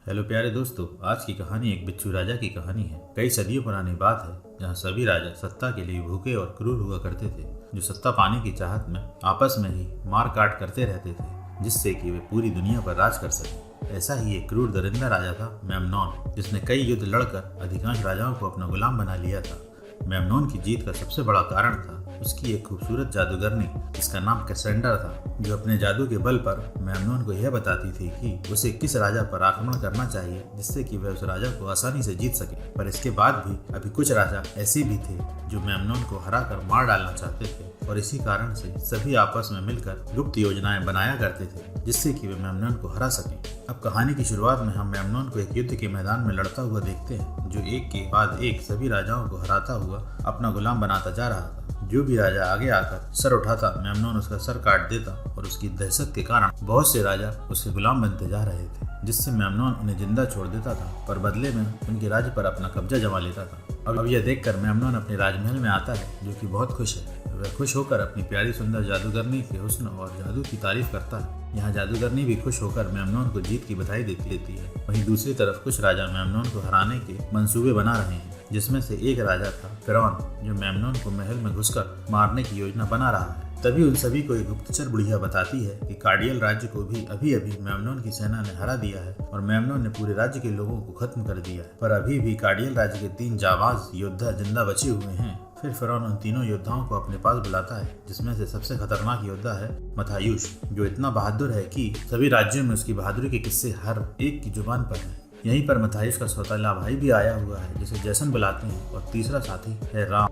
Hello प्यारे दोस्तों, आज की कहानी एक बिच्छू राजा की कहानी है। कई सदियों पुरानी बात है जहाँ सभी राजा सत्ता के लिए भूखे और क्रूर हुआ करते थे, जो सत्ता पाने की चाहत में आपस में ही मार काट करते रहते थे, जिससे कि वे पूरी दुनिया पर राज कर सके। ऐसा ही एक क्रूर दरिंदा राजा था मेमनॉन, जिसने कई युद्ध लड़कर अधिकांश राजाओं को अपना गुलाम बना लिया था। मेमनॉन की जीत का सबसे बड़ा कारण था उसकी एक खूबसूरत जादूगरनी जिसका नाम कैसेंड्रा था, जो अपने जादू के बल पर मेमनॉन को यह बताती थी कि उसे किस राजा पर आक्रमण करना चाहिए जिससे कि वह उस राजा को आसानी से जीत सके। पर इसके बाद भी अभी कुछ राजा ऐसे भी थे जो मेमनॉन को हराकर मार डालना चाहते थे, और इसी कारण से सभी आपस में मिलकर गुप्त योजनाएं बनाया करते थे जिससे कि वे मेमनॉन को हरा सकें। अब कहानी की शुरुआत में हम मेमनॉन को एक युद्ध के मैदान में लड़ता हुआ देखते हैं, जो एक के बाद एक सभी राजाओं को हराता हुआ अपना गुलाम बनाता जा रहा था। जो भी राजा आगे आकर सर उठाता, मेमनॉन उसका सर काट देता, और उसकी दहशत के कारण बहुत से राजा उसके गुलाम बनते जा रहे थे, जिससे मेमनॉन उन्हें जिंदा छोड़ देता था, पर बदले में उनके राज्य पर अपना कब्जा जमा लेता था। अब यह देखकर मेमनॉन अपने राजमहल में आता है, जो कि बहुत खुश है। वह खुश होकर अपनी प्यारी सुंदर जादूगरनी के हुस्न और जादू की तारीफ करता है। यहाँ जादूगरनी भी खुश होकर मेमनॉन को जीत की बधाई देती है। वहीं दूसरी तरफ कुछ राजा मेमनॉन को हराने के मंसूबे बना रहे हैं, जिसमें से एक राजा था फिरौन, जो मेमनॉन को महल में घुसकर मारने की योजना बना रहा है। तभी उन सभी को एक गुप्तचर बुढ़िया बताती है कि कार्डियल राज्य को भी अभी अभी मेमनॉन की सेना ने हरा दिया है और मेमनॉन ने पूरे राज्य के लोगों को खत्म कर दिया है, पर अभी भी कार्डियल राज्य के 3 जाबाज योद्धा जिंदा बचे हुए हैं। फिर फिरौन उन तीनों योद्धाओं को अपने पास बुलाता है, जिसमें से सबसे खतरनाक योद्धा है मथायूश, जो इतना बहादुर है कि सभी राज्यों में उसकी बहादुरी के किस्से हर एक की जुबान पर हैं। यहीं पर मथायूश का सौतेला भाई भी आया हुआ है, जिसे जैसन बुलाते हैं, और तीसरा साथी है राम।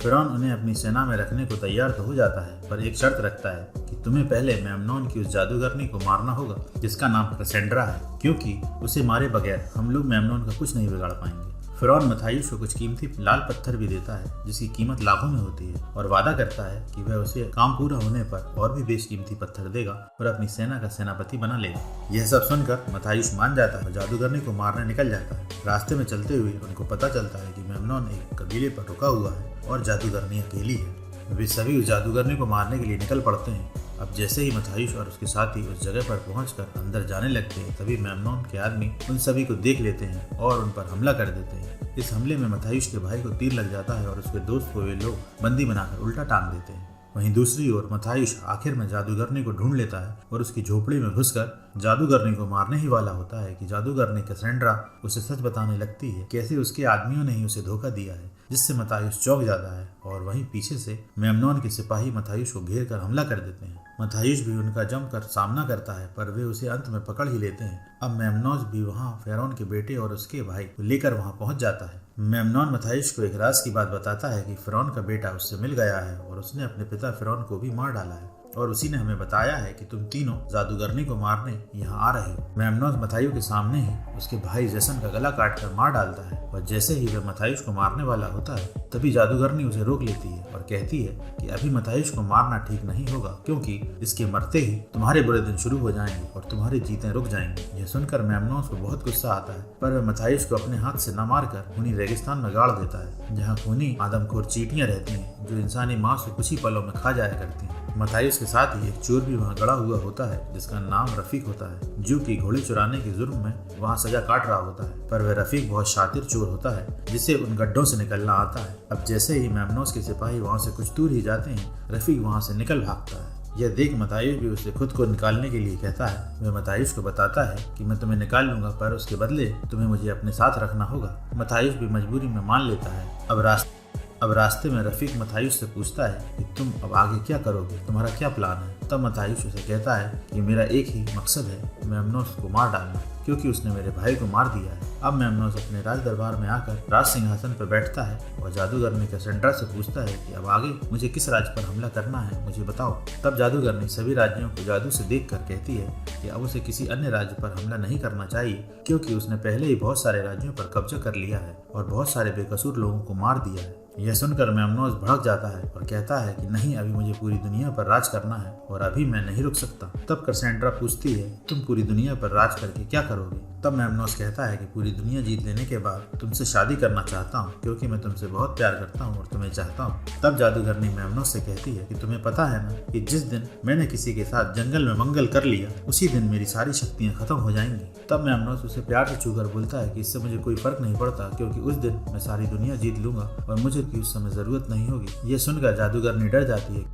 फिरौन उन्हें अपनी सेना में रखने को तैयार तो हो जाता है, पर एक शर्त रखता है कि तुम्हें पहले मेमनॉन की उस जादूगरनी को मारना होगा जिसका नाम कैसेंड्रा है, क्योंकि उसे मारे बगैर हम लोग मेमनॉन का कुछ नहीं बिगाड़ पाएंगे। फिरौन मथायूश को कुछ कीमती लाल पत्थर भी देता है, जिसकी कीमत लाखों में होती है, और वादा करता है कि वह उसे काम पूरा होने पर और भी बेशकीमती पत्थर देगा और अपनी सेना का सेनापति बना लेगा। यह सब सुनकर मथायूश मान जाता है और जादूगरनी को मारने निकल जाता है। रास्ते में चलते हुए उनको पता चलता है कि मेमनॉन एक कबीले पर रुका हुआ है और जादूगरनी अकेली है। वे सभी उस जादूगरनी को मारने के लिए निकल पड़ते हैं। अब जैसे ही मथायूश और उसके साथी उस जगह पर पहुंचकर अंदर जाने लगते हैं, तभी मेमनॉन के आदमी उन सभी को देख लेते हैं और उन पर हमला कर देते हैं। इस हमले में मथायूश के भाई को तीर लग जाता है और उसके दोस्त को वे लोग बंदी बनाकर उल्टा टांग देते हैं। वहीं दूसरी ओर मथायूश आखिर में जादूगरनी को ढूंढ लेता है और उसकी झोपड़ी में घुसकर जादूगरनी को मारने ही वाला होता है कि जादूगरनी कैसेंड्रा उसे सच बताने लगती है कैसे उसके आदमियों ने ही उसे धोखा दिया है, जिससे मथायूश चौंक जाता है और वहीं पीछे से मेमनॉन के सिपाही मथायूश को घेर कर हमला कर देते हैं। मथायूश भी उनका जमकर सामना करता है, पर वे उसे अंत में पकड़ ही लेते हैं। अब मेमनॉन भी वहां फिरौन के बेटे और उसके भाई को लेकर वहां पहुंच जाता है। मेमनॉन मथायूश को एक राज की बात बताता है कि फिरौन का बेटा उससे मिल गया है और उसने अपने पिता फिरौन को भी मार डाला है, और उसी ने हमें बताया है कि तुम तीनों जादूगरनी को मारने यहाँ आ रहे हो। मेमनॉन मथायूश के सामने ही उसके भाई जैसन का गला काटकर मार डालता है, और जैसे ही वह मथायूश को मारने वाला होता है, तभी जादूगरनी उसे रोक लेती है और कहती है कि अभी मथायूश को मारना ठीक नहीं होगा, क्योंकि इसके मरते ही तुम्हारे बुरे दिन शुरू हो जाएंगे और तुम्हारी जीतें रुक जाएंगी। यह सुनकर मेमनॉन को बहुत गुस्सा आता है, पर वह मथायूश को अपने हाथ से न मारकर खूनी रेगिस्तान में गाड़ देता है, जहाँ खूनी आदमखोर चींटियां रहती हैं जो इंसानी मांस को कुछ ही पलों में खा जाया करती हैं। मथायूश के साथ ही एक चोर भी वहाँ गड़ा हुआ होता है, जिसका नाम रफीक होता है, जो कि घोड़े चुराने के जुर्म में वहाँ सजा काट रहा होता है। पर वह रफीक बहुत शातिर चोर होता है, जिसे उन गड्ढों से निकलना आता है। अब जैसे ही मेमनॉन के सिपाही वहाँ से कुछ दूर ही जाते हैं, रफीक वहाँ से निकल भागता है। यह देख मथायूश भी उसे खुद को निकालने के लिए कहता है। वह मथायूश को बताता है कि मैं तुम्हें निकाल लूंगा, पर उसके बदले तुम्हें मुझे अपने साथ रखना होगा। मथायूश भी मजबूरी में मान लेता है। अब रास्ते में रफीक मथायूश से पूछता है कि तुम अब आगे क्या करोगे, तुम्हारा क्या प्लान है। तब मथायूश उसे कहता है कि मेरा एक ही मकसद है, मेमनॉन को मार डालना, क्योंकि उसने मेरे भाई को मार दिया है। अब मेमनॉन अपने राज दरबार में आकर राज सिंहासन पर बैठता है और जादूगरनी कैसेंड्रा से पूछता है कि अब आगे मुझे किस राज्य पर हमला करना है, मुझे बताओ। तब जादूगरनी सभी राज्यों को जादू से देखकर कहती है कि अब उसे किसी अन्य राज्य पर हमला नहीं करना चाहिए, क्योंकि उसने पहले ही बहुत सारे राज्यों पर कब्जा कर लिया है और बहुत सारे बेकसूर लोगों को मार दिया है। यह सुनकर मेमनॉन भड़क जाता है और कहता है कि नहीं, अभी मुझे पूरी दुनिया पर राज करना है और अभी मैं नहीं रुक सकता। तब कैसेंड्रा पूछती है तुम पूरी दुनिया पर राज करके क्या करोगे। तब मैमनोस कहता है कि पूरी दुनिया जीत लेने के बाद तुमसे शादी करना चाहता हूँ, क्योंकि मैं तुमसे बहुत प्यार करता हूँ और तुम्हें चाहता हूँ। तब जादूगरनी मैमनोस से कहती है कि तुम्हें पता है ना कि जिस दिन मैंने किसी के साथ जंगल में मंगल कर लिया उसी दिन मेरी सारी शक्तियाँ खत्म हो जाएंगी। तब मैमनोस उसे प्यार से छूकर बोलता है कि इससे मुझे कोई फर्क नहीं पड़ता, क्योंकि उस दिन मैं सारी दुनिया जीत लूंगा और मुझे उस समय जरूरत नहीं होगी। ये सुनकर जादूगरनी डर जाती है।